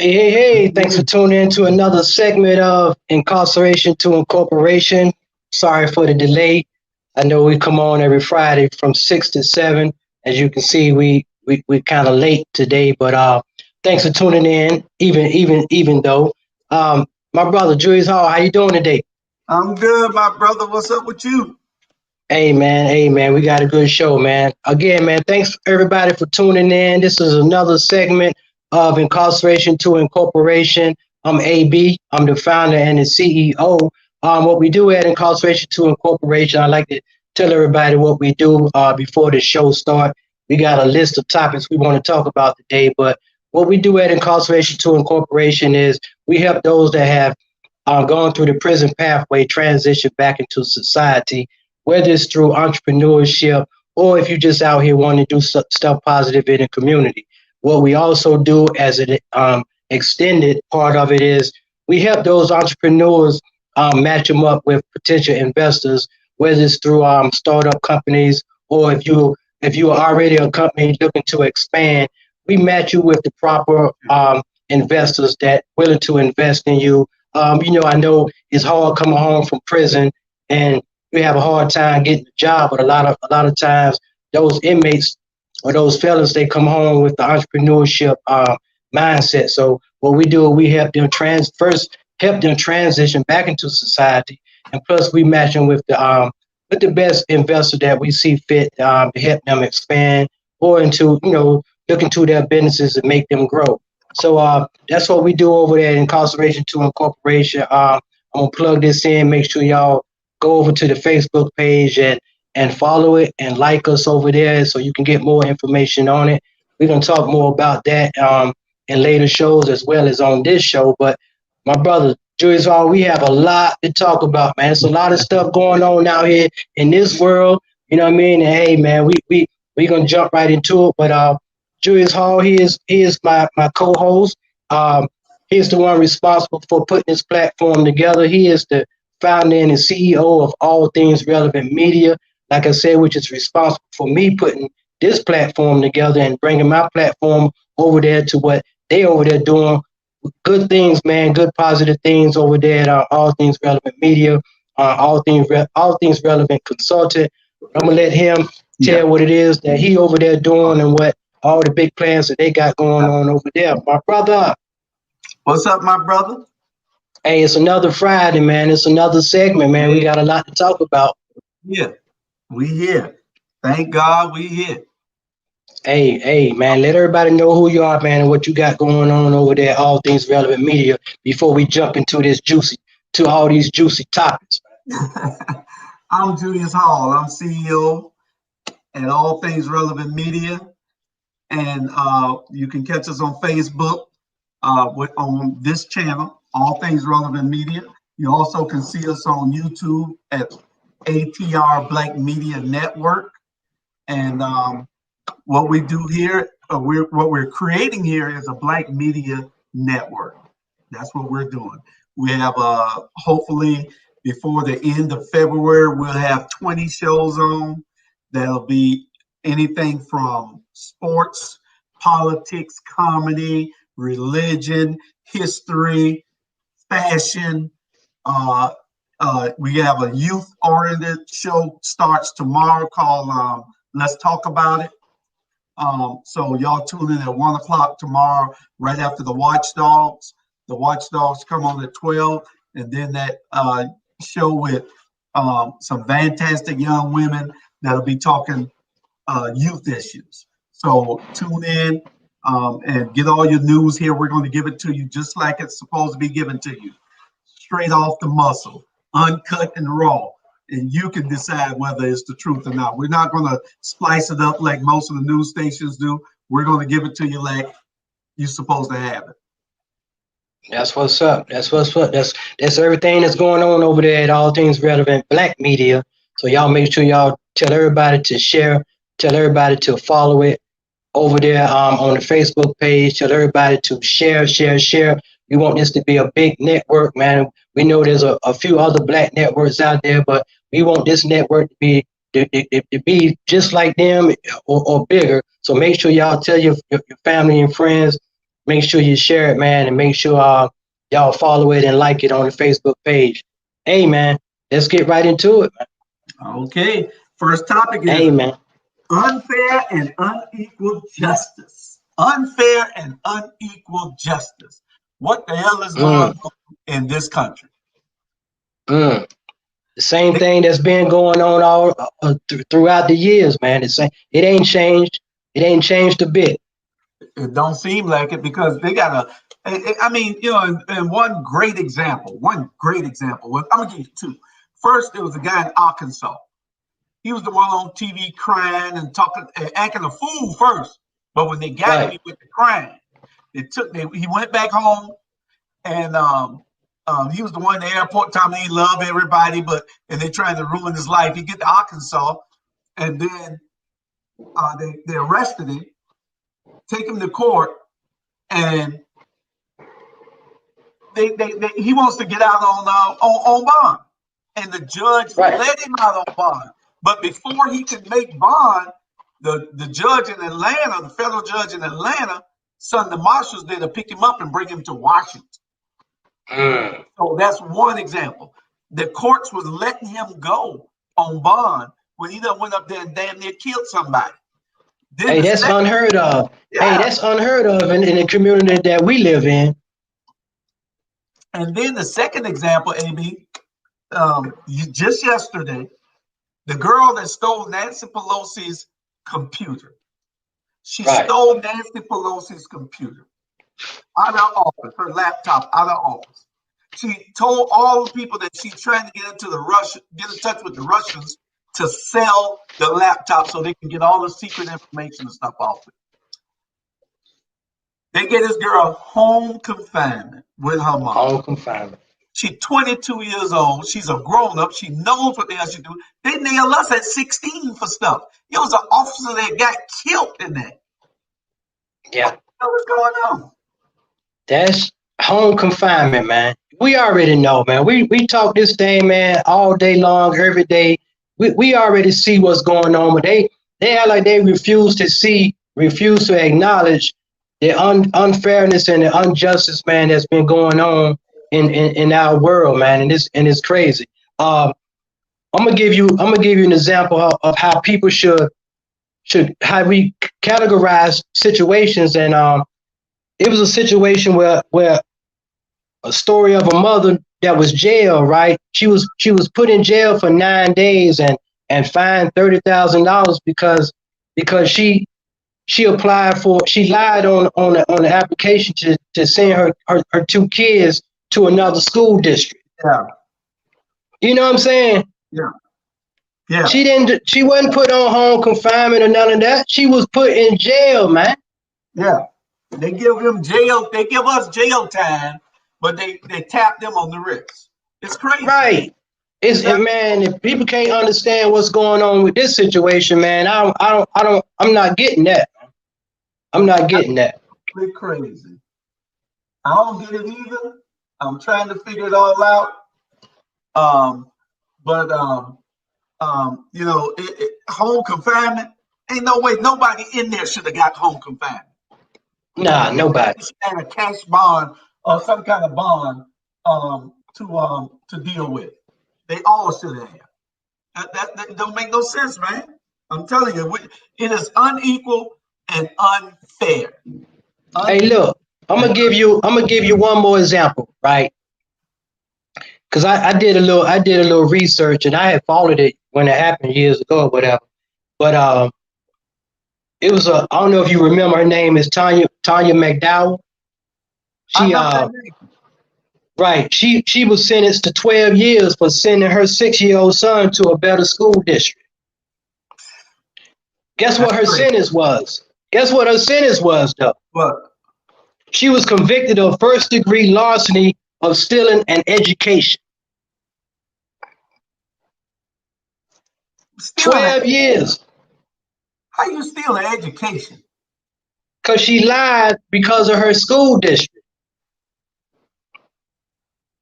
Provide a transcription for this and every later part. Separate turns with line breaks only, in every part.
Hey, thanks for tuning in to another segment of Incarceration to Incorporation. Sorry for the delay. I know we come on every Friday from 6 to 7. As you can see, we kind of late today, but thanks for tuning in, even though. My brother, Julius Hall, how you doing today?
I'm good, my brother. What's up with you?
Hey man, we got a good show, man. Again, man, thanks everybody for tuning in. This is another segment of Incarceration to Incorporation. I'm AB. I'm the founder and the CEO. What we do at Incarceration to Incorporation, I like to tell everybody what we do before the show start. We got a list of topics we want to talk about today, but what we do at Incarceration to Incorporation is we help those that have gone through the prison pathway transition back into society, whether it's through entrepreneurship or if you're just out here wanting to do stuff positive in the community. What we also do as an extended part of it is we help those entrepreneurs match them up with potential investors, whether it's through startup companies or if you are already a company looking to expand, we match you with the proper investors that willing to invest in you. I know it's hard coming home from prison and we have a hard time getting a job, but a lot of times those inmates or those fellas they come home with the entrepreneurship mindset. So what we do, we help them help them transition back into society, and plus we match them with the best investor that we see fit to help them expand or into look into their businesses and make them grow. So that's what we do over there in Incarceration to Incorporation. I'm gonna plug this in. Make sure y'all go over to the Facebook page and follow it and like us over there so you can get more information on it. We're gonna talk more about that in later shows as well as on this show. But my brother Julius Hall, we have a lot to talk about, man. It's a lot of stuff going on out here in this world. You know what I mean? And hey, man, we gonna jump right into it. But Julius Hall, he is my co-host. He's the one responsible for putting this platform together. He is the founder and the CEO of All Things Relevant Media, like I said, which is responsible for me putting this platform together and bringing my platform over there to what they over there doing. Good things, man, good positive things over there at All Things Relevant Media, All Things Relevant Consultant. I'm gonna let him
Yeah.
tell what it is that he over there doing and what all the big plans that they got going on over there. My brother,
What's up, my brother?
hey, it's another Friday, man. It's another segment, man. We got a lot to talk about.
Yeah, we here. Thank God we here.
Hey, man, let everybody know who you are, man, and what you got going on over there, All Things Relevant Media, before we jump to all these juicy topics.
I'm Julius Hall. I'm CEO at All Things Relevant Media, and you can catch us on Facebook on this channel, All Things Relevant Media. You also can see us on YouTube at ATR Black Media Network, and what we do here, what we're creating here is a Black Media Network. That's what we're doing. We have hopefully before the end of February, we'll have 20 shows on. That'll be anything from sports, politics, comedy, religion, history, fashion. We have a youth-oriented show starts tomorrow called Let's Talk About It. So y'all tune in at 1 o'clock tomorrow, right after the Watchdogs. The Watchdogs come on at 12, and then that show with some fantastic young women that'll be talking youth issues. So tune in and get all your news here. We're going to give it to you just like it's supposed to be given to you, straight off the muscle, uncut and raw. And you can decide whether it's the truth or not. We're not going to splice it up like most of the news stations do. We're going to give it to you like you're supposed to have it.
That's what's up. That's what's up. That's everything that's going on over there at All Things Relevant Black Media. So y'all make sure y'all tell everybody to share, tell everybody to follow it over there on the Facebook page. Tell everybody to share. We want this to be a big network, man. We know there's a few other black networks out there, but we want this network to be just like them or bigger. So make sure y'all tell your family and friends make sure you share it, man, and make sure y'all follow it and like it on the Facebook page. Hey, man, let's get right into it, man.
Okay. First topic is
Hey, man.
unfair and unequal justice. Unfair and unequal justice. What the hell is going on in this country?
The same thing that's been going on all throughout the years, man. It ain't changed. It ain't changed a bit.
It don't seem like it because they got I mean, you know, and one great example. I'm gonna give you two. First, there was a guy in Arkansas. He was the one on TV crying and talking, acting a fool first. But when they got him with the crying, he went back home, and he was the one in the airport telling me he loved everybody, and they're trying to ruin his life. He get to Arkansas, and then they arrested him, take him to court, and he wants to get out on bond, and the judge let him out on bond. But before he could make bond, the judge in Atlanta, the federal judge in Atlanta, sent the marshals there to pick him up and bring him to Washington. So that's one example. The courts was letting him go on bond when he done went up there and damn near killed somebody.
Hey, that's unheard of. Yeah. Hey, that's unheard of in the community that we live in.
And then the second example, AB, just yesterday, the girl that stole Nancy Pelosi's computer. She stole Nancy Pelosi's computer out of office, her laptop out of office. She told all the people that she's trying to get in touch with the Russians to sell the laptop so they can get all the secret information and stuff off it. They get this girl home confinement with her mom.
Home confinement.
She's 22 years old. She's a grown-up. She knows what the hell she do. They nailed us at 16 for stuff. It was an officer that got killed in that.
Yeah.
What's going on?
That's home confinement, man. We already know, man. We talk this thing, man, all day long, every day. We already see what's going on, but they act like they refuse to acknowledge the unfairness and the injustice, man, that's been going on in our world, man, and it's crazy. I'm gonna give you an example of how people should how we categorize situations, and it was a situation where a story of a mother that was jailed, right? She was put in jail for 9 days and fined $30,000 because she lied on the application to send her two kids to another school district.
Yeah.
You know what I'm saying?
Yeah. Yeah.
She wasn't put on home confinement or none of that. She was put in jail, man.
Yeah. They give us jail time, but they tap them on the wrist. It's crazy.
Right. Man, if people can't understand what's going on with this situation, man, I'm not getting that. I'm not getting that.
It's crazy. I don't get it either. I'm trying to figure it all out. You know, home confinement, ain't no way nobody in there should have got home confinement.
Nah, nobody.
And a cash bond or some kind of bond to deal with. They all should have. That don't make no sense, man. I'm telling you, it is unequal and unfair.
Hey, look, I'm gonna give you one more example, right? Because I did a little research, and I had followed it when it happened years ago or whatever. But it was I don't know if you remember, her name is Tanya McDowell. She was sentenced to 12 years for sending her 6-year-old son to a better school district. Guess what her sentence was? Guess what her sentence was, though?
What?
She was convicted of first-degree larceny of stealing an education. 12 years.
How you steal an education?
Because she lied because of her school district.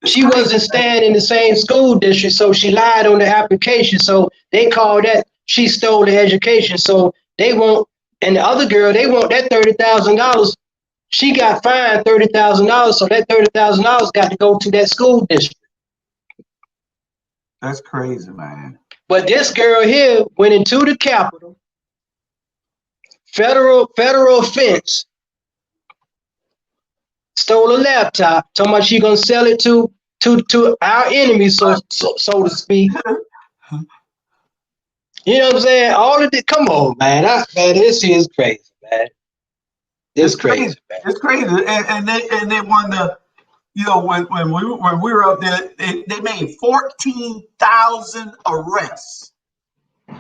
She wasn't staying in the same school district, so she lied on the application. So they call that she stole the education. So they want, and the other girl, they want that $30,000 she got fined $30,000. So that $30,000 got to go to that school district.
That's crazy, man.
But this girl here went into the Capitol, federal offense, stole a laptop, talking about she gonna sell it to our enemies, so to speak. You know what I'm saying? All of it. Come on, man. Man, this is crazy, man. It's crazy, man.
It's crazy, and they wonder, you know, when we were up there, they made 14,000 arrests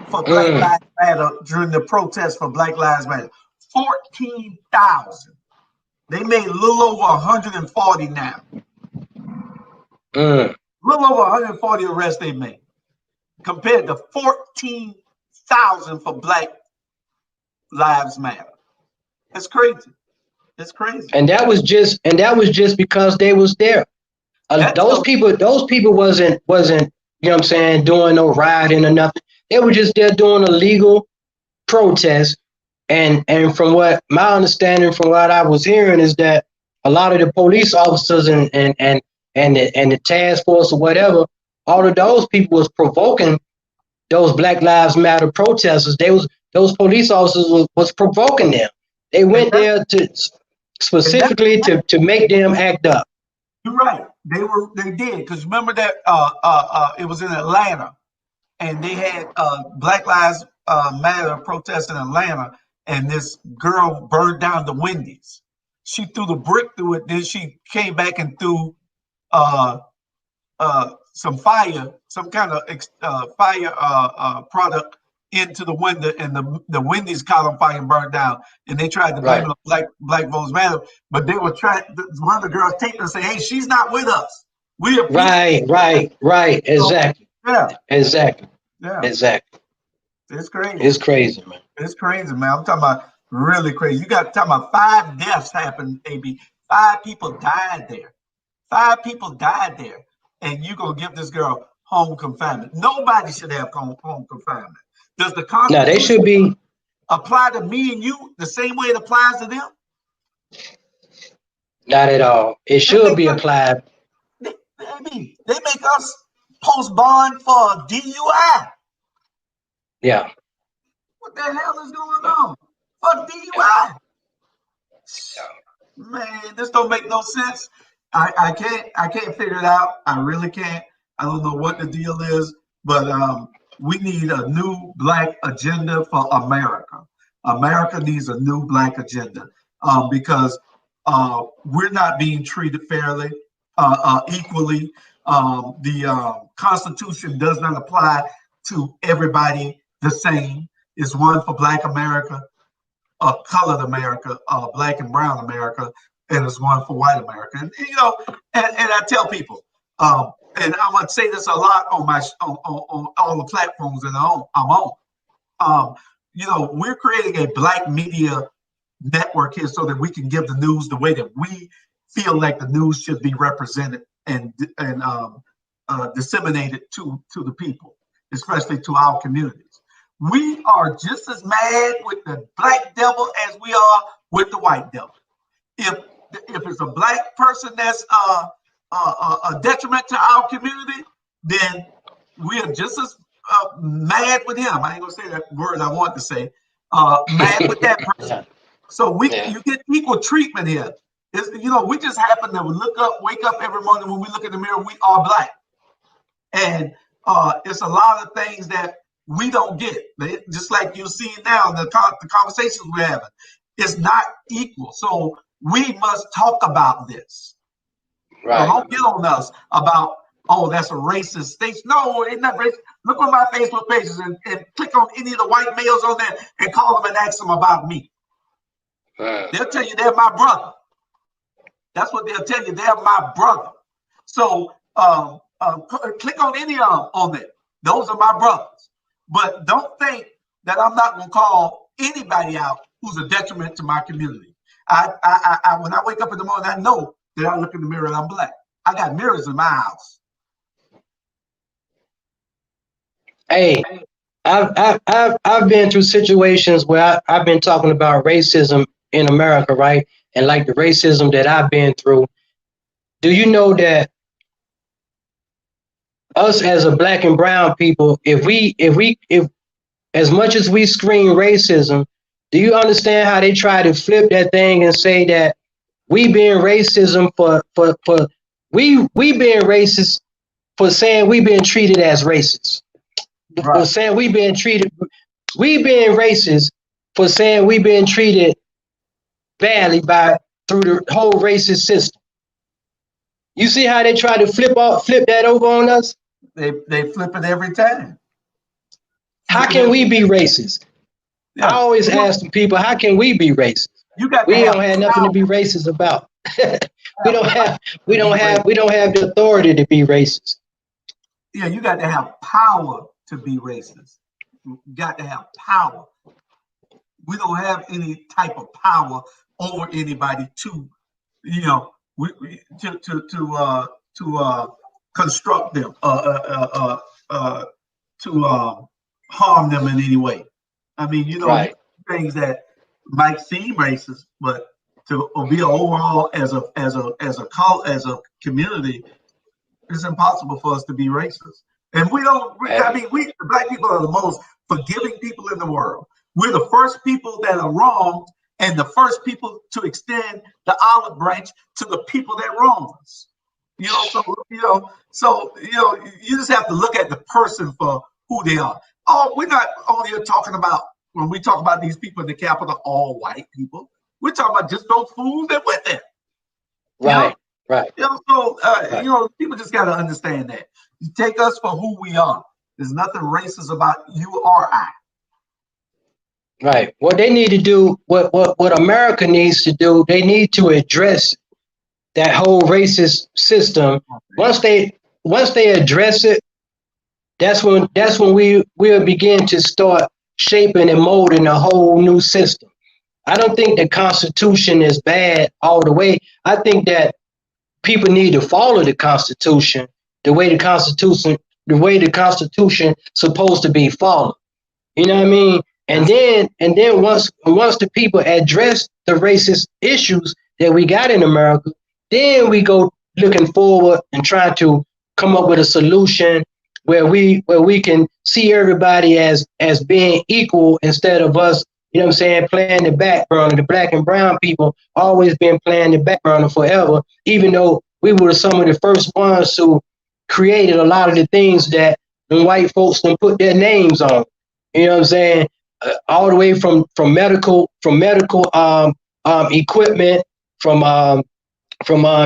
for Black Lives Matter during the protest for Black Lives Matter. 14,000. They made a little over 140 now. A little over 140 arrests they made, compared to 14,000 for Black Lives Matter. It's crazy. It's crazy.
And that was just because they was there. Those people wasn't, you know what I'm saying, doing no rioting or nothing. They were just there doing a legal protest. And from what my understanding, from what I was hearing, is that a lot of the police officers and the task force or whatever, all of those people was provoking those Black Lives Matter protesters. Those police officers was provoking them. They went there to specifically to make them act up.
You're right. They did, because remember that it was in Atlanta, and they had Black Lives Matter protest in Atlanta, and this girl burned down the Wendy's. She threw the brick through it, then she came back and threw some kind of fire product into the window, and the Wendy's caught on fire and burned down. And they tried to blame it on Black Votes Matter, but they were trying. One of the girls taped and say, "Hey, she's not with us. We are."
Right. Exactly.
Yeah.
Exactly.
Yeah.
Exactly.
It's crazy.
It's crazy, man.
It's crazy, man. I'm talking about really crazy. You got to talk about 5 deaths happened, AB. 5 people died there. 5 people died there. And you're going to give this girl home confinement. Nobody should have home confinement. Does the Constitution
they should be
apply to me and you the same way it applies to them?
Not at all. It should be applied.
They make us post bond for DUI.
Yeah.
What the hell is going on? For DUI. Man, this don't make no sense. I can't figure it out. I really can't. I don't know what the deal is, but we need a new Black agenda for America. America needs a new Black agenda because we're not being treated fairly, equally. The Constitution does not apply to everybody the same. It's one for Black America, colored America, Black and brown America, and it's one for white America. And you know, and I tell people, and I'm gonna say this a lot on my on all the platforms that I'm on. You know, we're creating a Black media network here so that we can give the news the way that we feel like the news should be represented and disseminated to the people, especially to our communities. We are just as mad with the Black devil as we are with the white devil. If it's a Black person that's a detriment to our community, then we are just as mad with him. I ain't gonna say that word I want to say. Mad with that person. So you get equal treatment here. You know, we just happen to wake up every morning when we look in the mirror, we are Black. And it's a lot of things that we don't get. Just like you see now, the conversations we're having, it's not equal. So we must talk about this. Right. So don't get on us about, oh, that's a racist station. No, it's not racist. Look on my Facebook pages and click on any of the white males on there and call them and ask them about me. They'll tell you they're my brother. That's what they'll tell you. They're my brother. So click on any of them on there. Those are my brothers. But don't think that I'm not going to call anybody out who's a detriment to my community. I when I wake up in the morning, I know that I look in the mirror and I'm Black. I got mirrors in my house.
Hey, I've been through situations where I've been talking about racism in America, right? and like the racism that I've been through, do you know that us as a black and brown people, if as much as we scream racism, do you understand how they try to flip that thing and say that we being racism for we being racist for saying we being treated as racist, for saying we being racist for saying we being treated badly through the whole racist system. You see how they try to flip that over on us?
They flip it every time.
How can we be racist? Yeah. I always ask people, how can we be racist? We don't have nothing to be racist about. we don't have the authority to be racist.
Yeah, you got to have power to be racist. You got to have power. We don't have any type of power over anybody to, you know, to construct them, to harm them in any way. I mean, you know, things that might seem racist, but to be overall as a community, it's impossible for us to be racist. And we don't. I mean, we black people are the most forgiving people in the world. We're the first people that are wronged, and the first people to extend the olive branch to the people that wrong us. You know, so you just have to look at the person for who they are. Oh, we're not only talking about, when we talk about these people in the Capitol, all white people. We're talking about just those fools that went there.
Right. Right.
You know, so you know, people just got to understand that. You take us for who we are. There's nothing racist about you or I.
Right. What they need to do, what America needs to do, they need to address that whole racist system. Once they address it, that's when we'll begin to start shaping and molding a whole new system. I don't think the Constitution is bad all the way. I think that people need to follow the Constitution the way the Constitution supposed to be followed. You know what I mean? And then once the people address the racist issues that we got in America, then we go looking forward and try to come up with a solution where we can see everybody as being equal instead of us, you know what I'm saying, playing the back burner. The black and brown people always been playing the back burner forever, even though we were some of the first ones who created a lot of the things that the white folks done put their names on. You know what I'm saying? All the way from medical equipment, from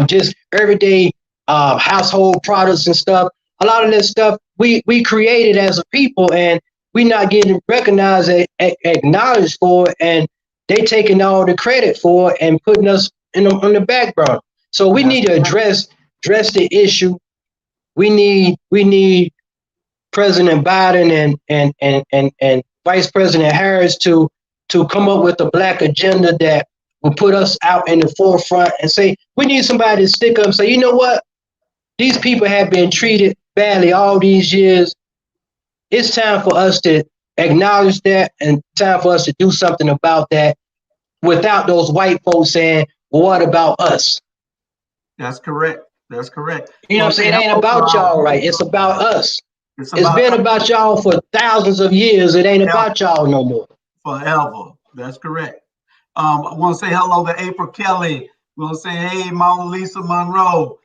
just everyday household products and stuff. A lot of this stuff we created as a people, and we not getting recognized, acknowledged for it, and they taking all the credit for it and putting us on the back burner. So we need to address the issue. We need President Biden and Vice President Harris to come up with a black agenda that will put us out in the forefront and say, we need somebody to stick up and say, you know what? These people have been treated badly all these years. It's time for us to acknowledge that, and time for us to do something about that without those white folks saying, well, what about us?
That's correct. That's correct.
You know what I'm saying? It ain't about y'all, right? It's about us. It's been about y'all for thousands of years. It ain't about y'all no more.
Forever. That's correct. I want to say hello to April Kelly. We want to say, hey, Mona Lisa Monroe.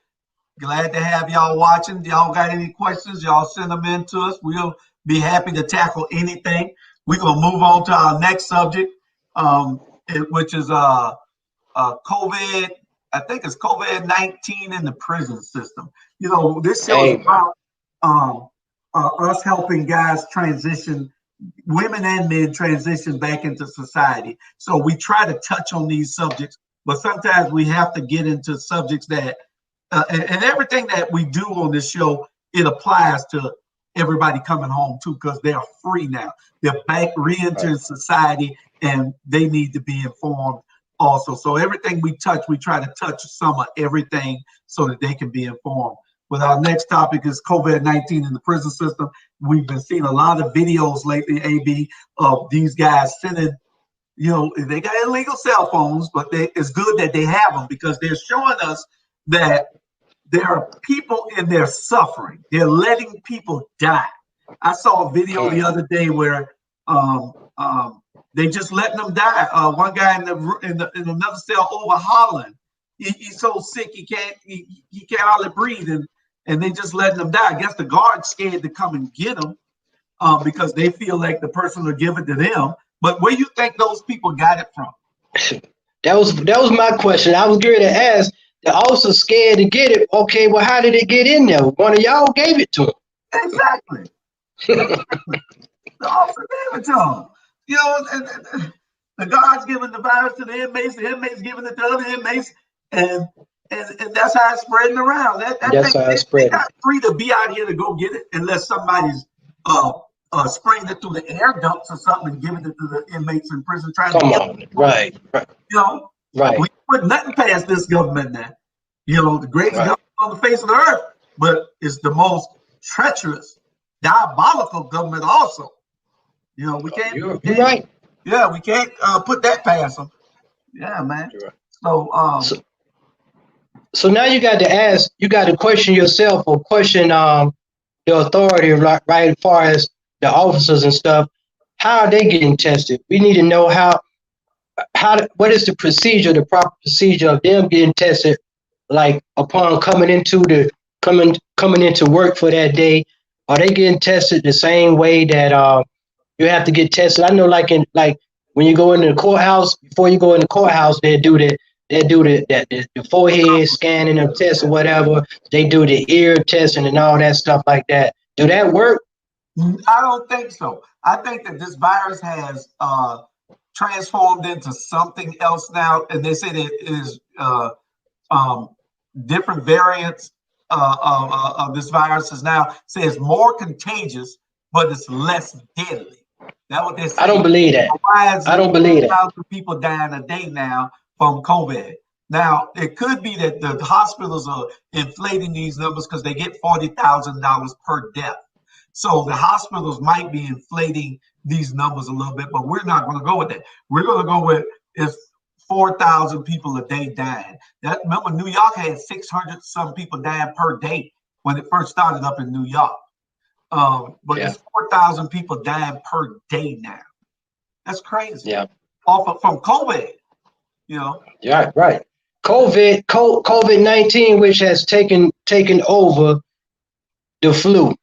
Glad to have y'all watching. Y'all got any questions? Y'all send them in to us. We'll be happy to tackle anything. We're going to move on to our next subject, which is COVID. I think it's COVID-19 in the prison system. You know, this show is about us helping guys transition, women and men transition back into society. So we try to touch on these subjects, but sometimes we have to get into subjects that, and everything that we do on this show, it applies to everybody coming home too, because they're free now. They're back re-entering society, and they need to be informed also. So everything we touch, we try to touch some of everything so that they can be informed. But our next topic is COVID-19 in the prison system. We've been seeing a lot of videos lately, AB, of these guys sending You know, they got illegal cell phones, but it's good that they have them because they're showing us that there are people in there suffering. They're letting people die. I saw a video the other day where they just letting them die. One guy in another cell over Holland, he's so sick he can't hardly breathe, and they just letting them die. I guess the guard's scared to come and get them because they feel like the person will give it to them. But where you think those people got it from?
That was my question. I was going to ask. They're also scared to get it. Okay, well, how did it get in there? One of y'all gave it to them.
Exactly. The officer gave it to them. You know, and the guards giving the virus to the inmates giving it to other inmates, and that's how it's spreading around. That's how it's spreading. They're not free to be out here to go get it unless somebody's spraying it through the air ducts or something and giving it to the inmates in prison trying to get them.
Right.
You know,
right.
We put nothing past this government now. You know, the greatest government on the face of the earth, but it's the most treacherous, diabolical government also. You know, we can't.
You're right.
Yeah, we can't put that past them. Yeah, man.
Right. So now you got to question yourself or question the authority, right, as far as the officers and stuff. How are they getting tested? We need to know what is the procedure, the proper procedure of them getting tested, like upon coming into work for that day. Are they getting tested the same way that you have to get tested? I know, like when you go into the courthouse, before you go in the courthouse, they do the forehead scanning of tests or whatever. They do the ear testing and all that stuff like that. Do that work?
I don't think so. I think that this virus has transformed into something else now, and they say that it is different variants of this virus is now says more contagious, but it's less deadly. That's what they're saying.
I don't believe that. I don't believe that.
1,000 people dying a day now from COVID. Now, it could be that the hospitals are inflating these numbers because they get $40,000 per death. So the hospitals might be inflating these numbers a little bit, but we're not going to go with that. We're going to go with if 4,000 people a day dying. Remember, New York had 600 some people dying per day when it first started up in New York. But it's 4,000 people dying per day now. That's crazy.
Yeah.
From COVID, you know.
Yeah, right. COVID-19, which has taken over the flu.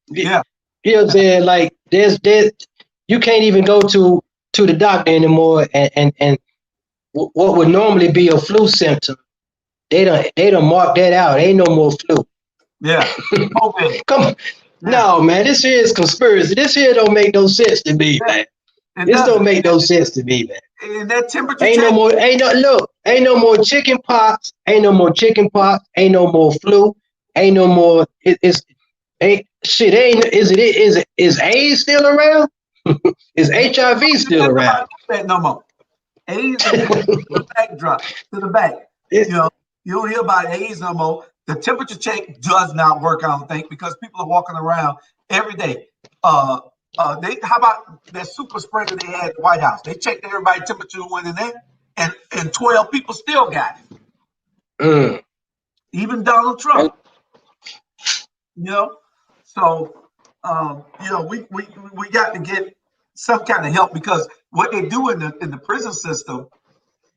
Yeah.
You know what I'm saying? Like there's you can't even go to the doctor anymore and what would normally be a flu symptom, they don't mark that out. Ain't no more flu.
Yeah. Okay.
Come on. Yeah. No, man, this here is conspiracy. This here don't make no sense to me, man. This don't make no sense to me, man.
And that temperature
ain't no more chicken pox. Ain't no more chicken pox. Ain't no more flu. Ain't no more. Is AIDS still around? Is HIV still around?
No more. AIDS is the backdrop to the back. You know, you don't hear about AIDS no more. The temperature check does not work, I don't think, because people are walking around every day. How about that super spreader they had at the White House? They checked everybody's temperature who went in there, and 12 people still got it. Even Donald Trump. You know, so you know, we got to get some kind of help because what they do in the prison system,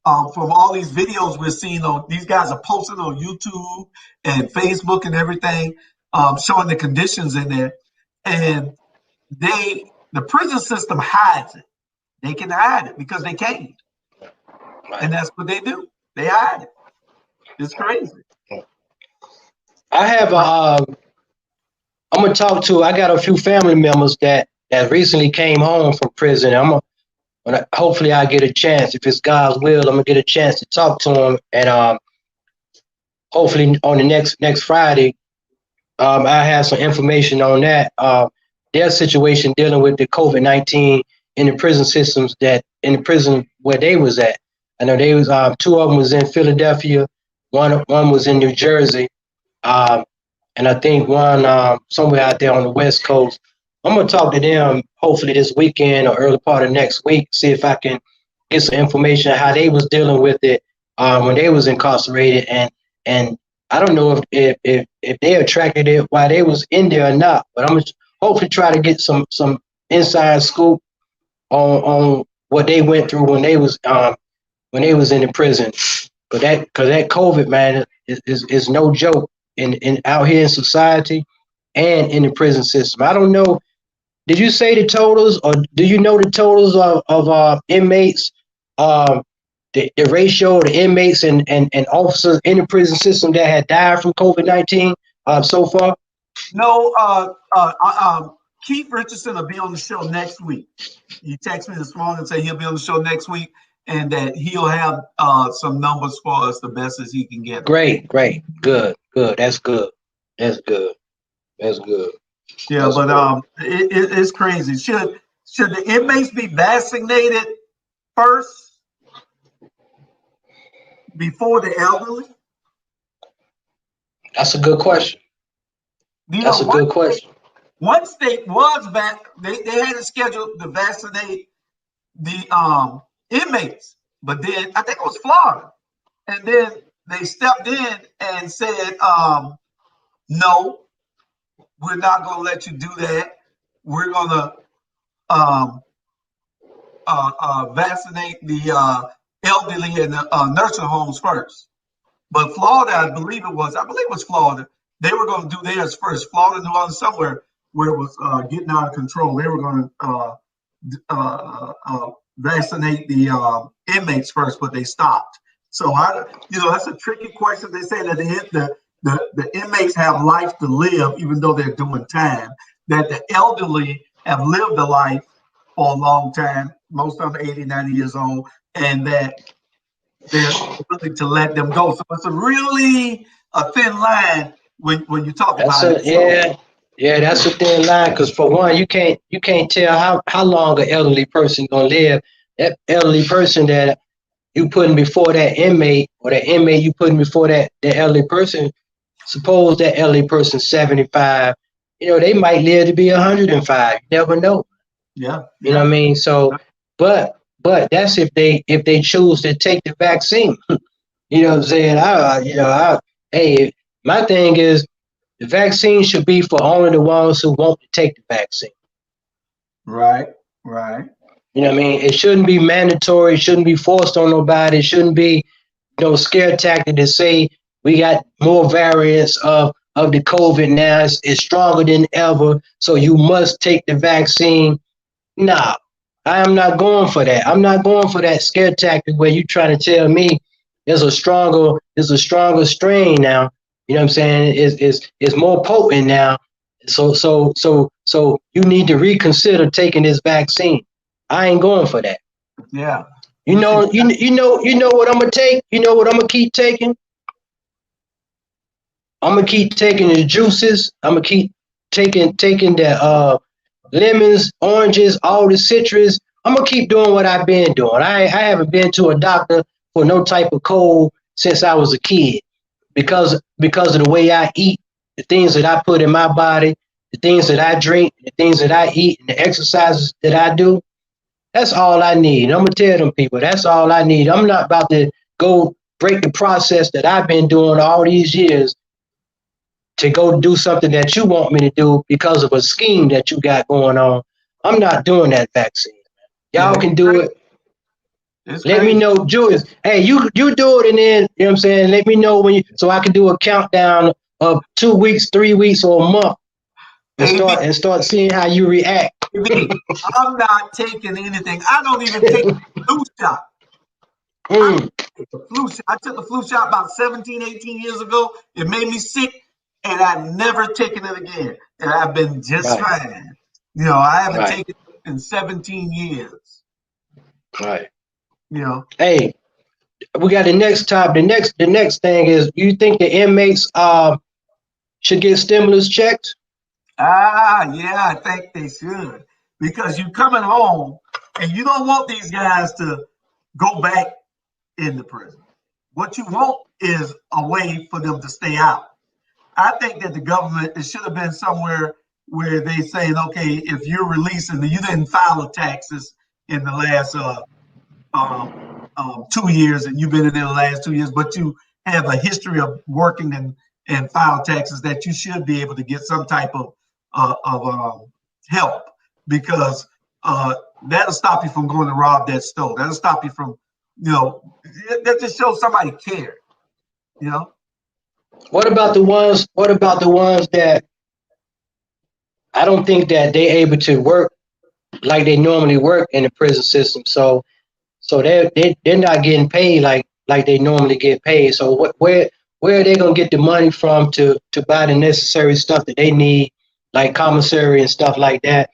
from all these videos we're seeing on these guys are posting on YouTube and Facebook and everything, showing the conditions in there, and the prison system hides it. They can hide it because they can't, and that's what they do. They hide it. It's crazy.
I have I'm gonna talk to. I got a few family members that recently came home from prison. Hopefully I get a chance. If it's God's will, I'm gonna get a chance to talk to them, and hopefully on the next Friday, I have some information on that. Their situation dealing with the COVID-19 in the prison systems in the prison where they was at. I know they was two of them was in Philadelphia, one was in New Jersey, and I think one somewhere out there on the West Coast. I'm gonna talk to them hopefully this weekend or early part of next week. See if I can get some information on how they was dealing with it when they was incarcerated, and I don't know if they attracted it while they was in there or not. But I'm gonna hopefully try to get some inside scoop on what they went through when they was in the prison. Cause that COVID, man, is no joke in out here in society and in the prison system. I don't know. Did you say the totals, or do you know the totals of inmates? The ratio of the inmates and officers in the prison system that had died from COVID-19 so far?
No, Keith Richardson will be on the show next week. He texted me this morning and said he'll be on the show next week and that he'll have some numbers for us the best as he can get.
Great, good. That's good. That's good.
Yeah,
That's
but
good.
it's crazy. Should the inmates be vaccinated first before the elderly?
That's a good question. That's a good question.
One state was they had it scheduled to vaccinate the inmates, but then I think it was Florida, and then they stepped in and said, no, we're not going to let you do that. We're going to vaccinate the elderly in the nursing homes first. But Florida, I believe it was Florida. They were going to do theirs first. Florida, New Orleans, somewhere where it was getting out of control. They were going to vaccinate the inmates first, but they stopped. So that's a tricky question. They say that the inmates have life to live, even though they're doing time. That the elderly have lived a life for a long time, most of them 80, 90 years old, and that they're willing to let them go. So it's a thin line when you talk about it.
Yeah, that's a thin line because for one, you can't tell how long an elderly person gonna live. That elderly person that you putting before that inmate, or that inmate you putting before that elderly person, suppose that elderly person 75, they might live to be 105. You never know.
Yeah.
You know what I mean? So, but that's if they choose to take the vaccine. You know what I'm saying? Hey, my thing is the vaccine should be for only the ones who want to take the vaccine.
Right.
You know what I mean? It shouldn't be mandatory. It shouldn't be forced on nobody. It shouldn't be scare tactic to say we got more variants of the COVID now. It's stronger than ever, so you must take the vaccine. Nah, I am not going for that. I'm not going for that scare tactic where you trying to tell me there's a stronger strain now. You know what I'm saying? It's more potent now. So you need to reconsider taking this vaccine. I ain't going for that.
Yeah.
You know what I'm gonna take? You know what I'm gonna keep taking? I'm gonna keep taking the juices. I'm gonna keep taking the lemons, oranges, all the citrus. I'm gonna keep doing what I've been doing. I haven't been to a doctor for no type of cold since I was a kid because of the way I eat, the things that I put in my body, the things that I drink, the things that I eat, and the exercises that I do. That's all I need. I'm gonna tell them people that's all I need. I'm not about to go break the process that I've been doing all these years to go do something that you want me to do because of a scheme that you got going on. I'm not doing that vaccine. Y'all can do it. Let me know, Julius. Hey, you do it, and then you know what I'm saying. Let me know so I can do a countdown of 2 weeks, 3 weeks, or a month, and start seeing how you react.
I'm not taking anything. I don't even take the flu shot. I took the flu shot about 17, 18 years ago. It made me sick, and I've never taken it again. And I've been just fine. I haven't taken it in 17 years.
Right. Hey, we got the next topic. The next thing is, you think the inmates should get stimulus checks?
Yeah, I think they should. Because you're coming home and you don't want these guys to go back into prison. What you want is a way for them to stay out. I think that the government, it should have been somewhere where they saying, okay, if you're released and you didn't file the taxes in the last 2 years, and you've been in there the last 2 years, but you have a history of working and file taxes, that you should be able to get some type of help, because that'll stop you from going to rob that store. That'll stop you from, that just shows somebody cared,
What about the ones that I don't think that they able to work like they normally work in the prison system? So they're not getting paid like they normally get paid. So where are they gonna get the money from to buy the necessary stuff that they need, like commissary and stuff like that?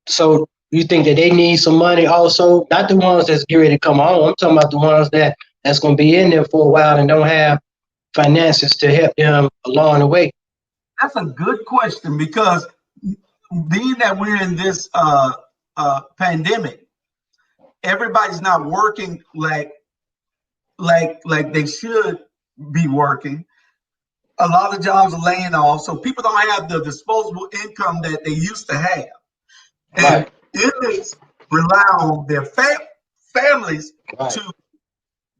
So you think that they need some money also? Not the ones that's getting ready to come home. I'm talking about the ones that's gonna be in there for a while and don't have finances to help them along the way.
That's a good question, because being that we're in this pandemic, everybody's not working like they should be working. A lot of jobs are laying off, so people don't have the disposable income that they used to have. And inmates rely on their families to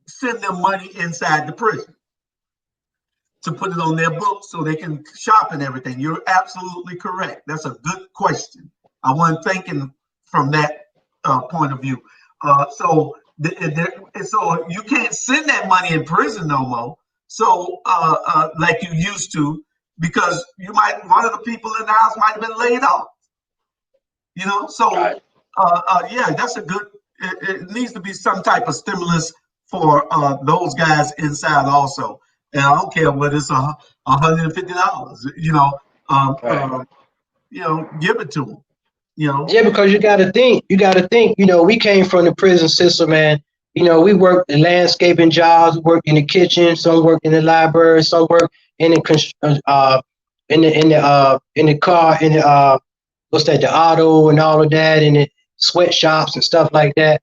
send them money inside the prison, to put it on their books so they can shop and everything. You're absolutely correct. That's a good question. I wasn't thinking from that point of view. So you can't send that money in prison no more. So like you used to, because one of the people in the house might have been laid off. So yeah, that's a good. It needs to be some type of stimulus for those guys inside also. And I don't care whether it's $150, give it to them,
Yeah, because you got to think, we came from the prison system, and, we worked in landscaping jobs, worked in the kitchen, some worked in the library, some worked in the car, the auto and all of that, and the sweatshops and stuff like that.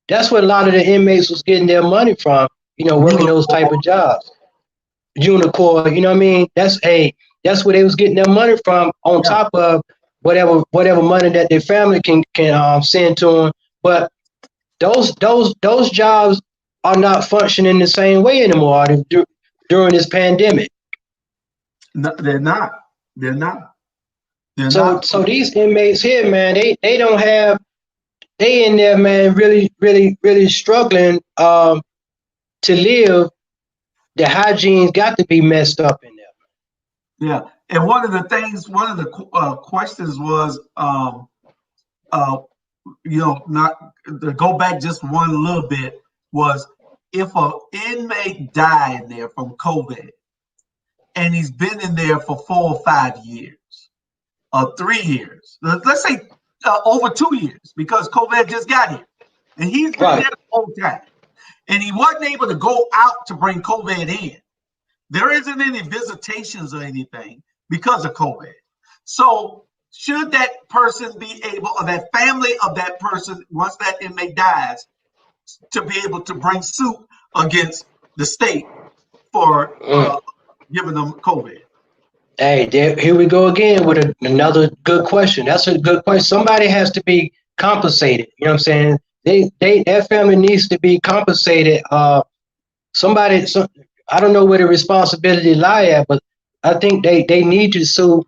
That's where a lot of the inmates was getting their money from, working those type of jobs. Unicorn, you know what I mean? That's where they was getting their money from, on top of whatever money that their family can send to them. But those jobs are not functioning the same way anymore during this pandemic.
No, they're not.
So these inmates here, man, they don't have, they in there, man, really, really, really struggling to live. The hygiene's got to be messed up in there.
Yeah, and one of the questions was, not to go back just one little bit, was if an inmate died in there from COVID, and he's been in there for 4 or 5 years, or 3 years, let's say over 2 years, because COVID just got here, and he's been there the whole time. And he wasn't able to go out to bring COVID in. There isn't any visitations or anything because of COVID. So should that person be able, or that family of that person, once that inmate dies, to be able to bring suit against the state for giving them COVID?
Hey, here we go again with another good question. That's a good question. Somebody has to be compensated. You know what I'm saying? That family needs to be compensated. I don't know where the responsibility lie at, but I think they need to sue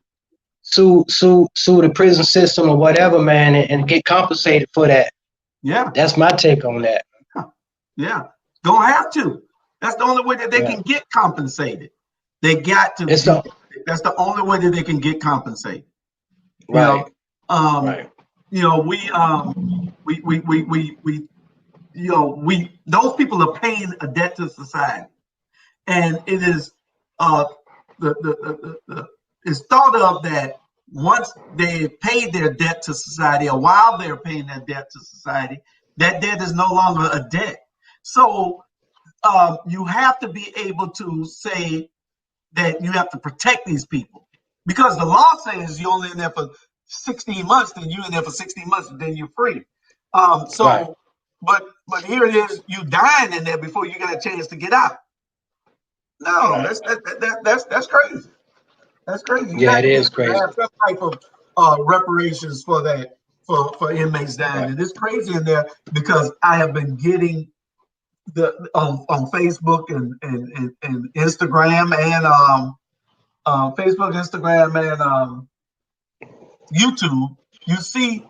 the prison system or whatever, man, and get compensated for that.
Yeah,
that's my take on that.
Yeah, don't have to. That's the only way that they can get compensated. They got to. That's the only way that they can get compensated.
Right.
Those people are paying a debt to society, and it is it's thought of that once they paid their debt to society, or while they're paying their debt to society, that debt is no longer a debt. So you have to be able to say that you have to protect these people, because the law says you're only in there for 16 months, then you're in there for 16 months, and then you're free. But here it is, you dying in there before you get a chance to get out. No, that's crazy. That's crazy. You
Yeah,
got
it
to be
is
able to
crazy.
have some type of reparations for that for inmates dying.
Right.
And it's crazy in there because I have been getting the on Facebook and Instagram and Facebook, Instagram, and YouTube. You see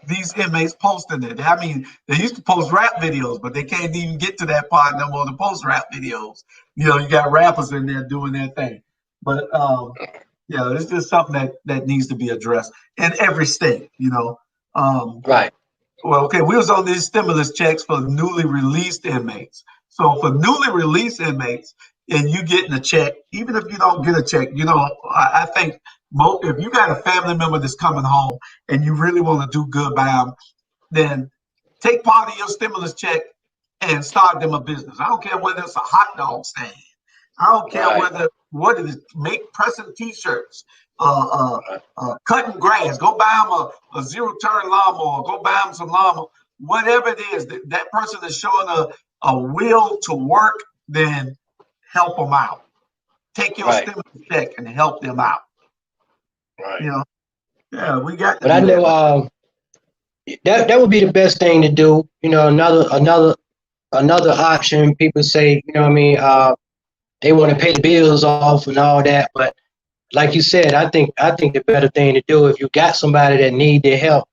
these inmates posting it. I mean, they used to post rap videos, but they can't even get to that part no more to post rap videos. You know, you got rappers in there doing their thing. But yeah, it's just something that needs to be addressed in every state, you know.
Right.
Well, okay, we was on these stimulus checks for newly released inmates. So for newly released inmates, and you getting a check, even if you don't get a check, you know, I think if you got a family member that's coming home and you really want to do good by them, then take part of your stimulus check and start them a business. I don't care whether it's a hot dog stand. I don't care what it is. Make pressing T-shirts, cutting grass. Go buy them a zero-turn lawnmower. Go buy them some lawnmower. Whatever it is, that person is showing a will to work. Then help them out. Take your stimulus check and help them out.
Right.
You know, yeah, we got to
But
do
I
that.
know that would be the best thing to do. You know, another option. People say, you know what I mean, they want to pay the bills off and all that. But like you said, I think the better thing to do, if you got somebody that need their help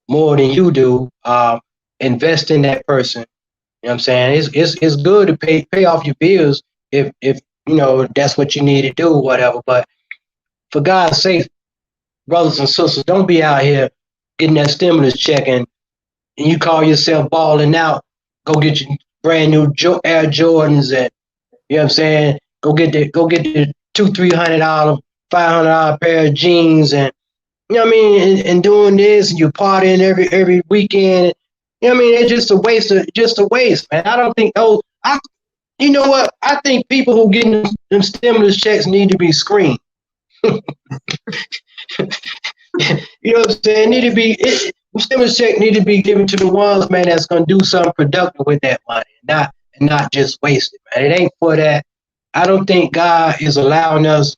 more than you do, invest in that person. You know what I'm saying? It's good to pay off your bills if you know that's what you need to do, whatever. But for God's sake, brothers and sisters, don't be out here getting that stimulus check and you call yourself balling out. Go get your brand new Air Jordans and you know what I'm saying. Go get the $200-300, $500 pair of jeans and you know what I mean, and doing this and you partying every weekend. You know what I mean? It's just a waste, man. I don't think you know what? I think people who getting them stimulus checks need to be screened. You know what I'm saying? Stimulus check need to be given to the ones, man, that's gonna do something productive with that money, not just waste it, man. It ain't for that. I don't think God is allowing us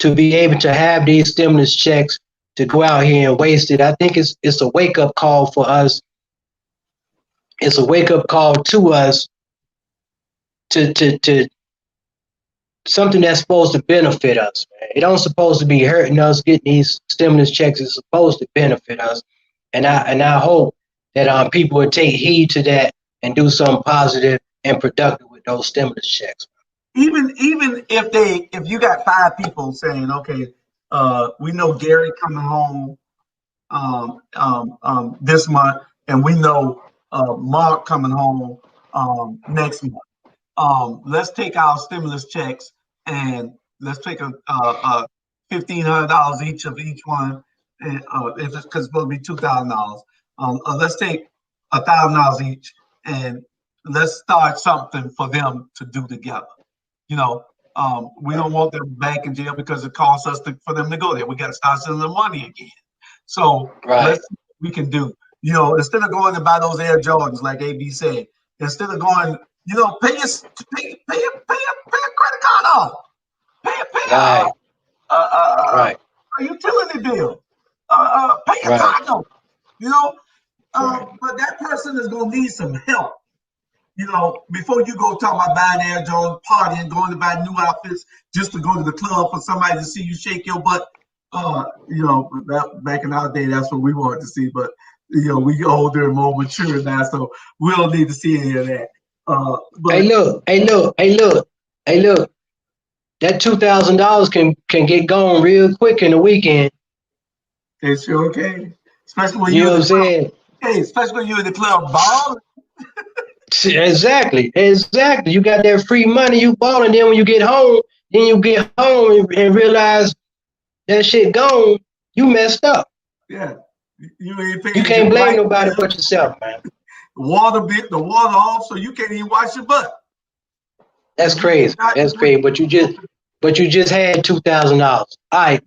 to be able to have these stimulus checks to go out here and waste it. I think it's a wake up call for us. It's a wake up call to us to something that's supposed to benefit us. Man. It don't supposed to be hurting us. Getting these stimulus checks is supposed to benefit us, and I hope that people would take heed to that and do something positive and productive with those stimulus checks.
Even if you got 5 people saying, okay, we know Gary coming home this month, and we know Mark coming home next month. Let's take our stimulus checks and let's take a $1,500 each of each one, and if it's because it's supposed to be $2,000. Let's take $1,000 each and let's start something for them to do together. You know, we don't want them back in jail because it costs us for them to go there. We got to start sending them money again. So let's see what we can do. You know, instead of going to buy those Air Jordans, like AB said, instead of going, you know, pay a credit card off, pay a utility bill, pay a car note. You know, but that person is gonna need some help. You know, before you go talk about buying Air Jordan, partying, going to buy new outfits just to go to the club for somebody to see you shake your butt. You know, back in our day, that's what we wanted to see. But you know, we older and more mature now, so we don't need to see any of that. But
Hey, look. That $2,000 can get gone real quick in the weekend.
it sure can, especially when
You know
you're
what I'm saying?
Hey, especially when you're in the club ball.
Exactly. You got that free money, you balling. Then when you get home, and realize that shit gone. You messed up.
Yeah, you ain't paying.
You can't blame nobody but yourself, man.
The water off, so you can't even wash your butt.
That's crazy. That's crazy. But you just had $2,000. All right.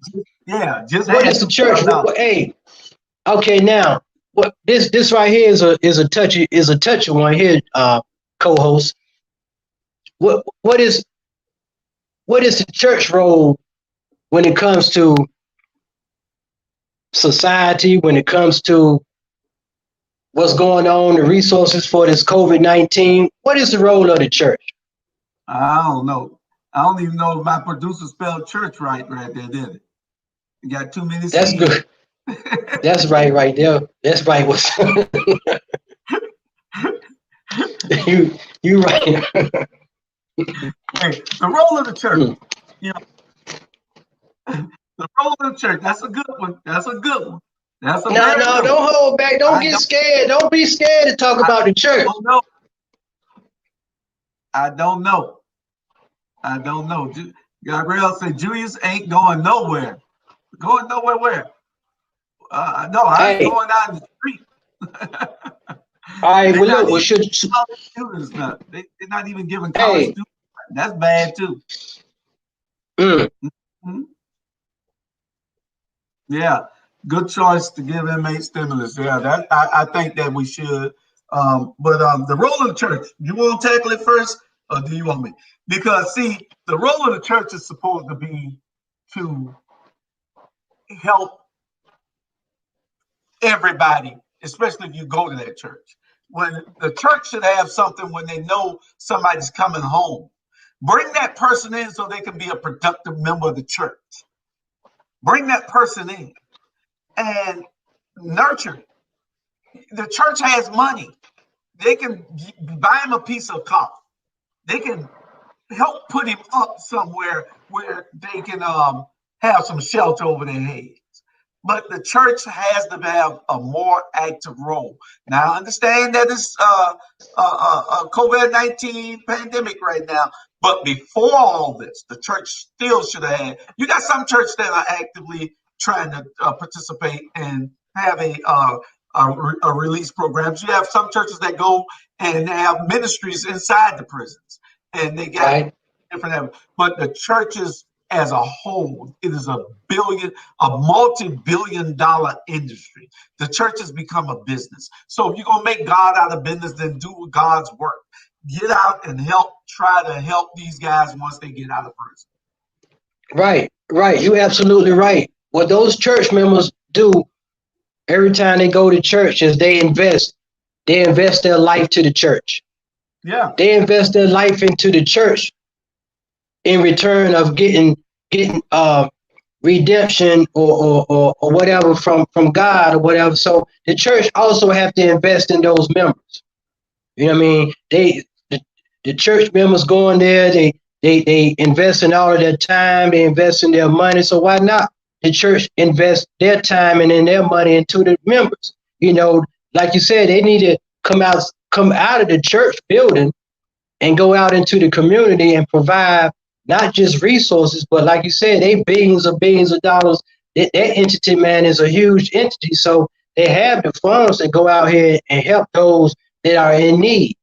Yeah, just
what is the church? Hey, okay, now what this right here is a touchy one here, co-host. What is the church role when it comes to society, when it comes to what's going on, the resources for this COVID-19? What is the role of the church?
I don't know. I don't even know if my producer spelled church right there, did it? You got too many
That's
C's.
good. That's right there. That's right. You right.
Hey, the role of the church. You know, the role of the church. That's a good one. That's a good one. That's a
No,
very good
don't
one.
hold back. Don't get scared. Don't be scared to talk about the church.
I don't know. Gabrielle said Julius ain't going nowhere. Going nowhere where? No, I ain't going out in the street.
All right, well, look,
students now. They're not even giving college students. That's bad too. Mm-hmm. Yeah, good choice to give inmate stimulus. Yeah, that I think that we should. But the role of the church, you want to tackle it first, or do you want me? Because see, the role of the church is supposed to be to help everybody, especially if you go to that church. When the church should have something when they know somebody's coming home. Bring that person in so they can be a productive member of the church. Bring that person in and nurture. The church has money. They can buy him a piece of coffee. They can help put him up somewhere where they can have some shelter over their heads. But the church has to have a more active role. Now, I understand that it's a COVID-19 pandemic right now, but before all this, the church still should have had. You got some churches that are actively trying to participate and have a release programs. You have some churches that go and have ministries inside the prisons, and they got different. But the churches as a whole, it is a multi-billion-dollar industry. The church has become a business. So if you're gonna make God out of business, then do God's work. Get out and try to help these guys once they get out of prison.
Right. You're absolutely right. What those church members do every time they go to church is they invest their life to the church.
Yeah.
They invest their life into the church in return of getting redemption or whatever from God or whatever. So the church also have to invest in those members. You know what I mean? The church members go in there, they invest in all of their time, they invest in their money. So why not the church invest their time and in their money into the members? You know, like you said, they need to come out of the church building and go out into the community and provide not just resources, but like you said, they billions of dollars. That entity, man, is a huge entity. So they have the funds that go out here and help those that are in need.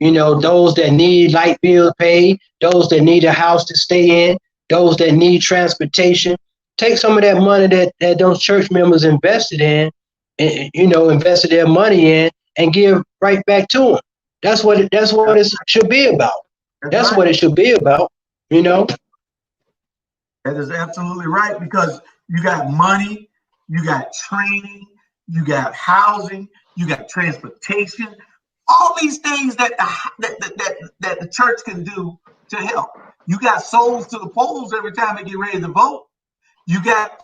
You know, those that need light bill paid, those that need a house to stay in, those that need transportation. Take some of that money that those church members invested in, and, invested their money in, and give right back to them. That's what it should be about. That's what it should be about.
That is absolutely right, because you got money, you got training, you got housing, you got transportation, all these things that the church can do to help. You got souls to the polls every time they get ready to vote. You got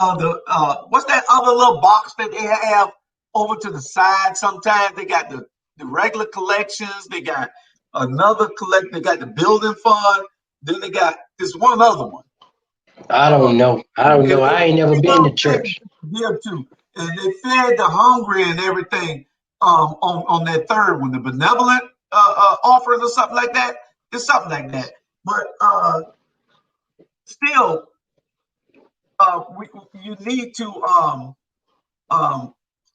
what's that other little box that they have over to the side? Sometimes they got the regular collections, they got another they got the building fund. Then they got this one other one.
I don't know. I ain't never been to church.
Give to, and they fed the hungry and everything on that third one, the benevolent offers or something like that. It's something like that. But still, you need to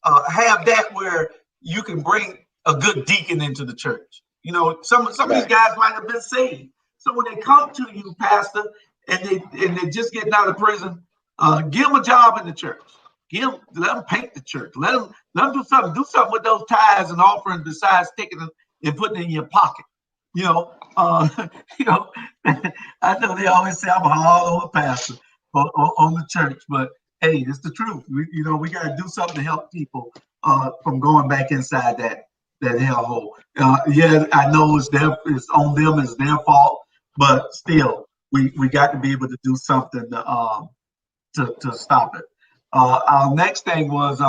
have that where you can bring a good deacon into the church. You know, some of these guys might have been saved. So when they come to you, Pastor, and they just getting out of prison, give them a job in the church. Let them paint the church. Let them do something. Do something with those tithes and offerings besides sticking them and putting it in your pocket. I know they always say I'm a all over pastor, on the church. But hey, it's the truth. We got to do something to help people from going back inside that hellhole. Yeah, I know it's on them, it's their fault, but still, we got to be able to do something to stop it. Our next thing was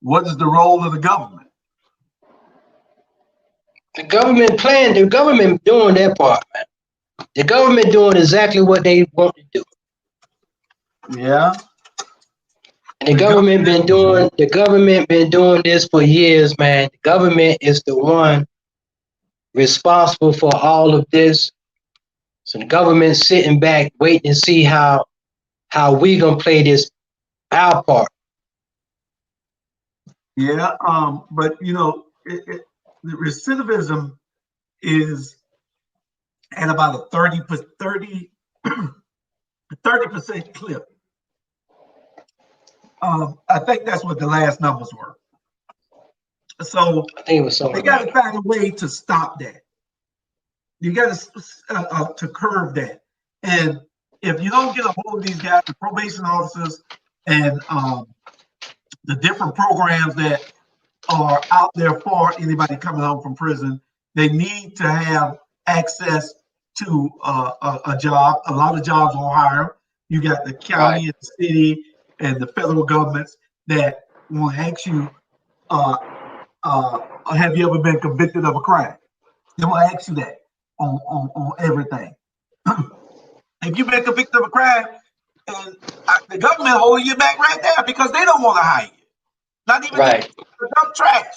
what is the role of the government?
The government doing their part, man. The government doing exactly what they want to do.
Yeah.
And the government been doing this for years, man. The government is the one responsible for all of this. So the government's sitting back waiting to see how we gonna play this our part.
Yeah, but the recidivism is at about a 30% clip. I think that's what the last numbers were. So
I think it was something.
They got to find a way to stop that. You got to curb that. And if you don't get a hold of these guys, the probation officers, and the different programs that are out there for anybody coming home from prison, they need to have access to a job. A lot of jobs won't hire. You got the county and the city and the federal governments that will ask you, have you ever been convicted of a crime? They will ask you that on everything. If you've been convicted of a crime, and the government holding you back right there because they don't want to hire you. Not even the dump trash.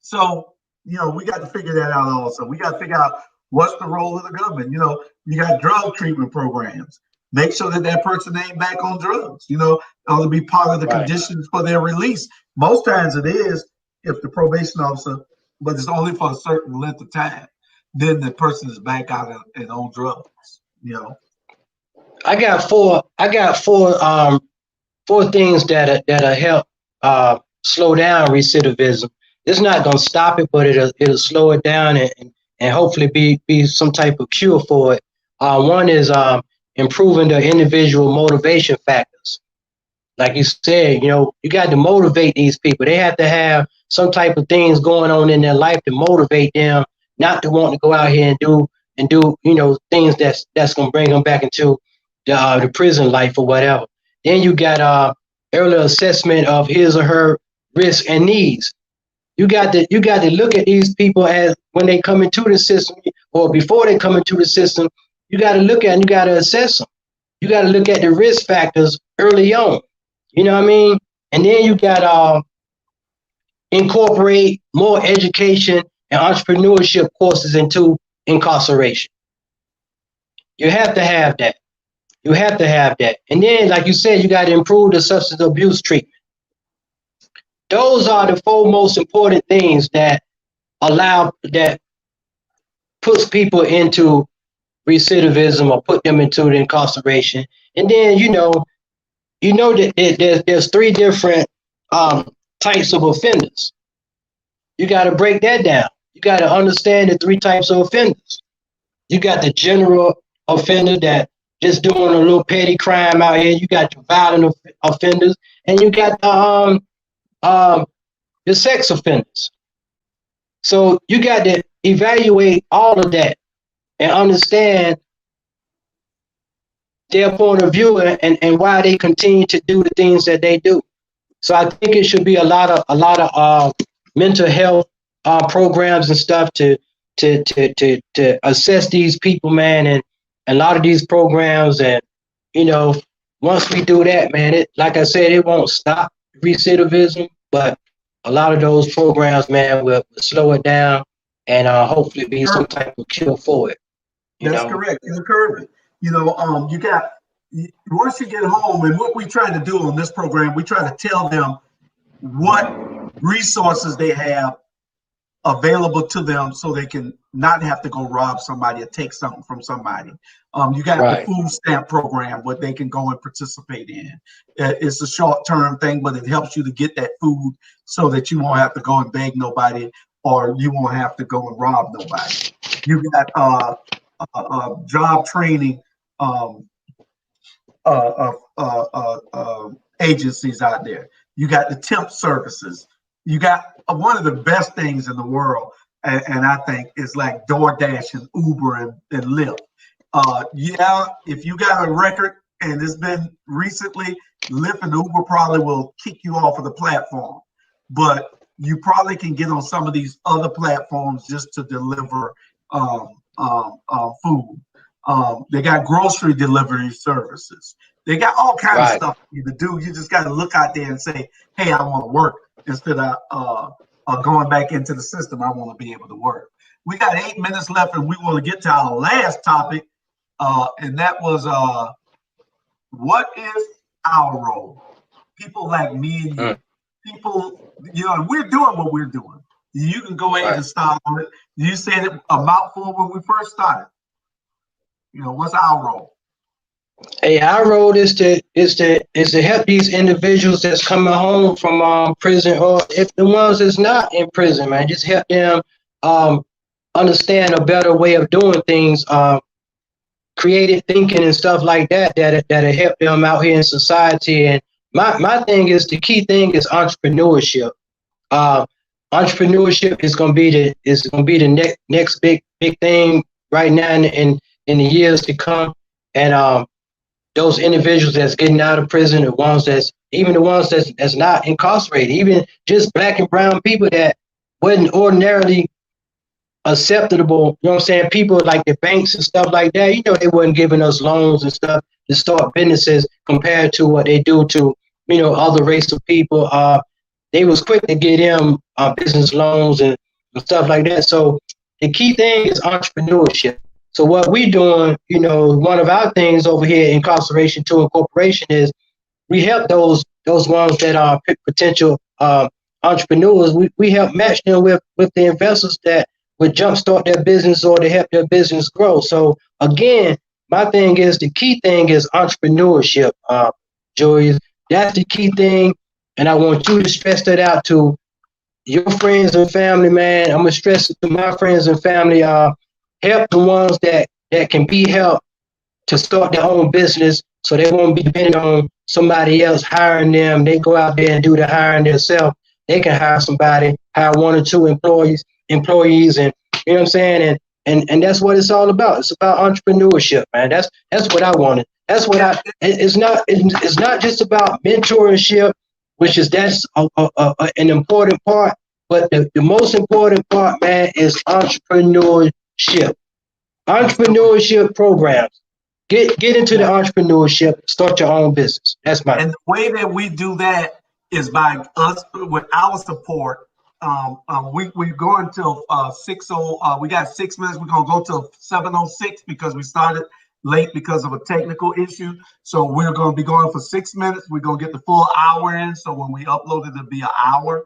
So, we got to figure that out also. We got to figure out what's the role of the government. You got drug treatment programs. Make sure that person ain't back on drugs. Ought to be part of the conditions for their release. Most times it is if the probation officer, but it's only for a certain length of time. Then the person is back out and on drugs.
I got four things that'll help slow down recidivism. It's not gonna stop it, but it'll slow it down and hopefully be some type of cure for it. One is improving the individual motivation factors. Like you said, you got to motivate these people. They have to have some type of things going on in their life to motivate them not to want to go out here and do things that's gonna bring them back into the prison life or whatever. Then you got early assessment of his or her risks and needs. You got to look at these people as when they come into the system or before they come into the system. You got to look at and you got to assess them. You got to look at the risk factors early on. You know what I mean? And then you got to incorporate more education and entrepreneurship courses into incarceration. You have to have that. You have to have that. And then, like you said, you got to improve the substance abuse treatment. Those are the four most important things that puts people into recidivism or put them into the incarceration. And then, that there's three different types of offenders. You got to break that down. You got to understand the three types of offenders. You got the general offender that just doing a little petty crime out here. You got the violent offenders, and you got the sex offenders. So you got to evaluate all of that and understand their point of view and why they continue to do the things that they do. So I think it should be a lot of mental health programs and stuff to assess these people, man, and a lot of these programs. And once we do that, man, like I said, it won't stop recidivism, but a lot of those programs, man, will slow it down and hopefully be some type of cure for it.
That's correct. It'll curb it. You got, once you get home, and what we try to do on this program, we try to tell them what resources they have available to them so they can not have to go rob somebody or take something from somebody. You got the food stamp program, what they can go and participate in. It's a short-term thing, but it helps you to get that food so that you won't have to go and beg nobody or you won't have to go and rob nobody. You got job training agencies out there. You got the temp services. You got one of the best things in the world, and I think is like DoorDash and Uber and Lyft. Yeah, if you got a record and it's been recently, Lyft and Uber probably will kick you off of the platform, but you probably can get on some of these other platforms just to deliver food. They got grocery delivery services. They got all kinds of stuff for you to do. You just got to look out there and say, "Hey, I want to work," instead of going back into the system. I want to be able to work. We got 8 minutes left, and we want to get to our last topic, and that was what is our role? People like me and you, people, we're doing what we're doing. You can go ahead and start on it. You said it a mouthful when we first started. What's our role?
Hey, our role is to help these individuals that's coming home from prison, or if the ones that's not in prison, man, just help them understand a better way of doing things, creative thinking and stuff like that'll help them out here in society. And my thing is, the key thing is entrepreneurship. Entrepreneurship is gonna be the next big thing right now in the years to come. And those individuals that's getting out of prison, the ones that's not incarcerated, even just black and brown people that wasn't ordinarily acceptable, people like the banks and stuff like that, they wasn't giving us loans and stuff to start businesses compared to what they do to, other race of people. They was quick to get them business loans and stuff like that. So the key thing is entrepreneurship. So what we doing, one of our things over here, Incarceration to Incorporation, is we help those ones that are potential entrepreneurs. We help match them with the investors that would jumpstart their business or to help their business grow. So again, my thing is, the key thing is entrepreneurship, Julius. That's the key thing, and I want you to stress that out to your friends and family, man. I'm gonna stress it to my friends and family. Help the ones that can be helped to start their own business, so they won't be dependent on somebody else hiring them. They go out there and do the hiring themselves. They can hire somebody, hire 1 or 2 employees, and you know what I'm saying? And that's what it's all about. It's about entrepreneurship, man. That's what I wanted. That's what it's not just about mentorship, which is an important part, but the most important part, man, is entrepreneurship. Entrepreneurship programs. Get into the entrepreneurship, start your own business. That's my.
And the way that we do that is by us with our support. We're going till 6:00. We got 6 minutes. We're gonna go till 7:06 because we started late because of a technical issue. So we're gonna be going for 6 minutes. We're gonna get the full hour in. So when we upload it, it'll be an hour.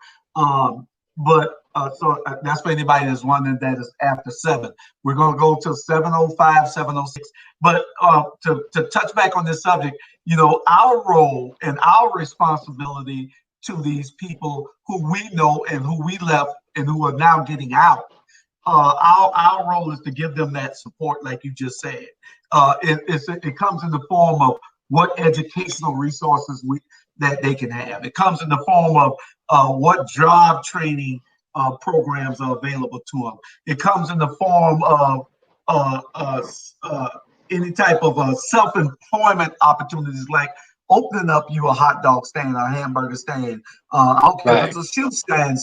So that's for anybody that's wondering that is after 7. We're gonna go till 7:05, 7:06. But to touch back on this subject, our role and our responsibility to these people who we know and who we left and who are now getting out. Our role is to give them that support, like you just said. It comes in the form of what educational resources that they can have. It comes in the form of what job training programs are available to them. It comes in the form of any type of self-employment opportunities, like opening up you a hot dog stand, a hamburger stand, I don't care if it's a shoe stand.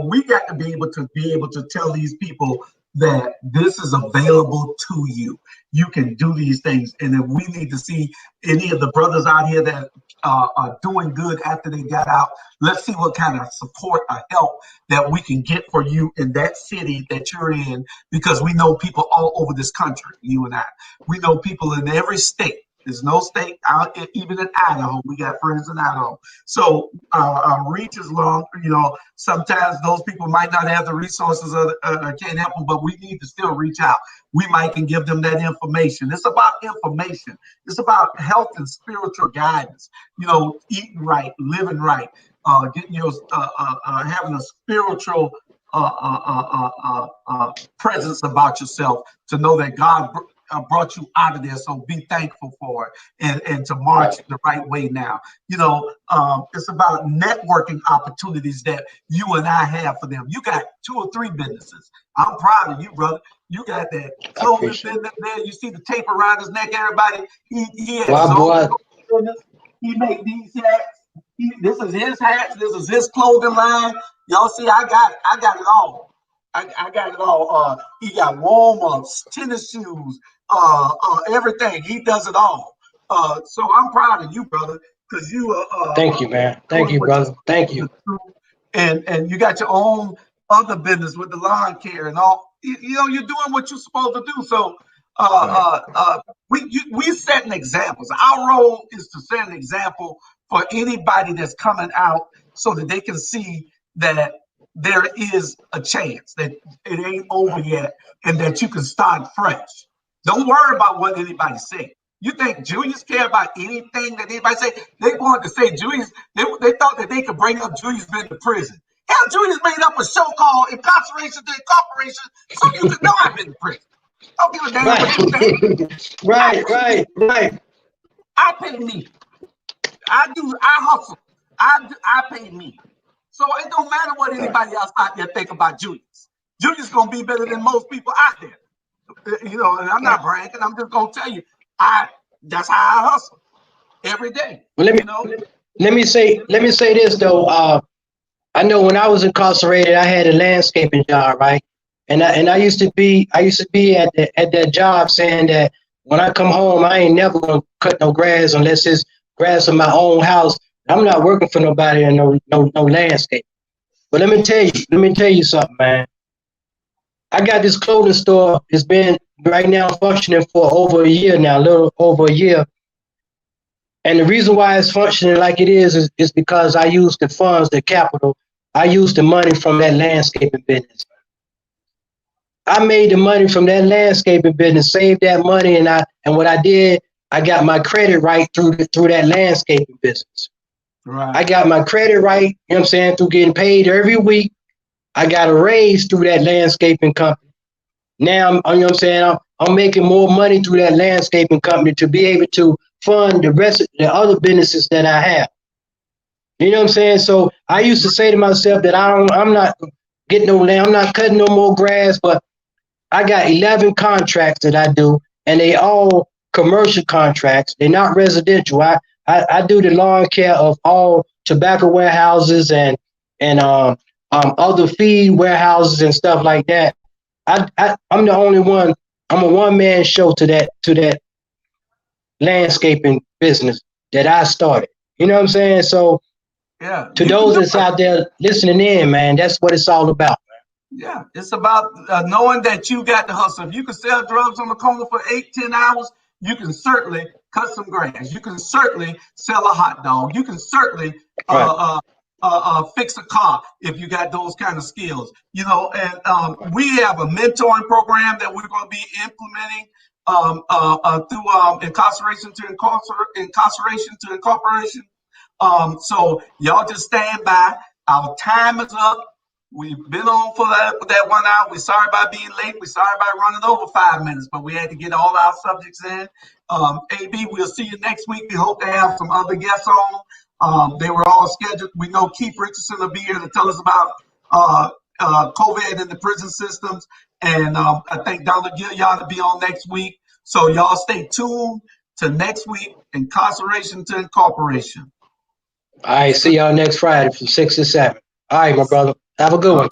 We got to be able to tell these people that this is available to you. You can do these things, and then we need to see any of the brothers out here that are doing good after they got out. Let's see what kind of support or help that we can get for you in that city that you're in, because we know people all over this country, you and I. We know people in every state. There's no state out, even in Idaho. We got friends in Idaho. So our reach is long. Sometimes those people might not have the resources or can't help them, but we need to still reach out. We might can give them that information. It's about information. It's about health and spiritual guidance. Eating right, living right, getting having a spiritual presence about yourself to know that God brought you out of there. So be thankful for it and to march the right way now. You know, it's about networking opportunities that you and I have for them. You got 2 or 3 businesses. I'm proud of you, brother. You got that clothing business there. You see the tape around his neck, everybody. He has his own business. He make these hats. This is his hats. This is his clothing line. Y'all see, I got it all. I got it all. He got warm-ups, tennis shoes, everything. He does it all. So I'm proud of you, brother, because you
thank you, man. Thank you, brother. Thank you.
And you got your own other business with the lawn care and all. You know, you're doing what you're supposed to do. So we setting examples. Our role is to set an example for anybody that's coming out so that they can see that there is a chance, that it ain't over yet, and that you can start fresh. Don't worry about what anybody say. You think Julius care about anything that anybody say? They wanted to say Julius, they thought that they could bring up Julius been to prison. Hell, Julius made up a show called Incarceration to Incorporation so you could know I've been to prison. Don't give a damn what you think.
Right.
I pay me. I hustle. I pay me. So it don't matter what anybody else out there think about Julius. Julius gonna be better than most people out there. You know, and I'm not bragging. I'm just gonna tell you, that's how I hustle every day.
Well, let me say this though. I know when I was incarcerated, I had a landscaping job, right? And I used to be at that job saying that when I come home, I ain't never gonna cut no grass unless it's grass in my own house. I'm not working for nobody in no landscape. But let me tell you something, man. I got this clothing store. It's been right now functioning for over a year now, a little over a year. And the reason why it's functioning like it is because I use the funds, the capital. I use the money from that landscaping business. I made the money from that landscaping business, saved that money, and what I did, I got my credit right through that landscaping business.
Right.
I got my credit right, you know what I'm saying, through getting paid every week. I got a raise through that landscaping company. Now, you know what I'm saying, I'm making more money through that landscaping company to be able to fund the rest of the other businesses that I have. You know what I'm saying? So I used to say to myself that I'm not getting no land, I'm not cutting no more grass, but I got 11 contracts that I do, and they all commercial contracts. They're not residential. I do the lawn care of all tobacco warehouses and other feed warehouses and stuff like that. I'm the only one. I'm a one-man show to that landscaping business that I started. You know what I'm saying? So
yeah,
to those that's out there listening in, man, that's what it's all about.
Yeah, it's about knowing that you got to hustle. If you can sell drugs on the corner for 8-10 hours, you can certainly cut some grass. You can certainly sell a hot dog. You can certainly fix a car if you got those kind of skills. You know, and we have a mentoring program that we're going to be implementing through incarceration to incorporation. So y'all just stand by. Our time is up. We've been on for that 1 hour. We're sorry about being late. We're sorry about running over 5 minutes, but we had to get all our subjects in. AB, we'll see you next week. We hope to have some other guests on. They were all scheduled. We know Keith Richardson will be here to tell us about COVID in the prison systems. And I think Donna Gilliard will be on next week. So y'all stay tuned to next week, Incarceration to Incorporation.
All right, see y'all next Friday from 6 to 7. All right, my brother. Have a good one.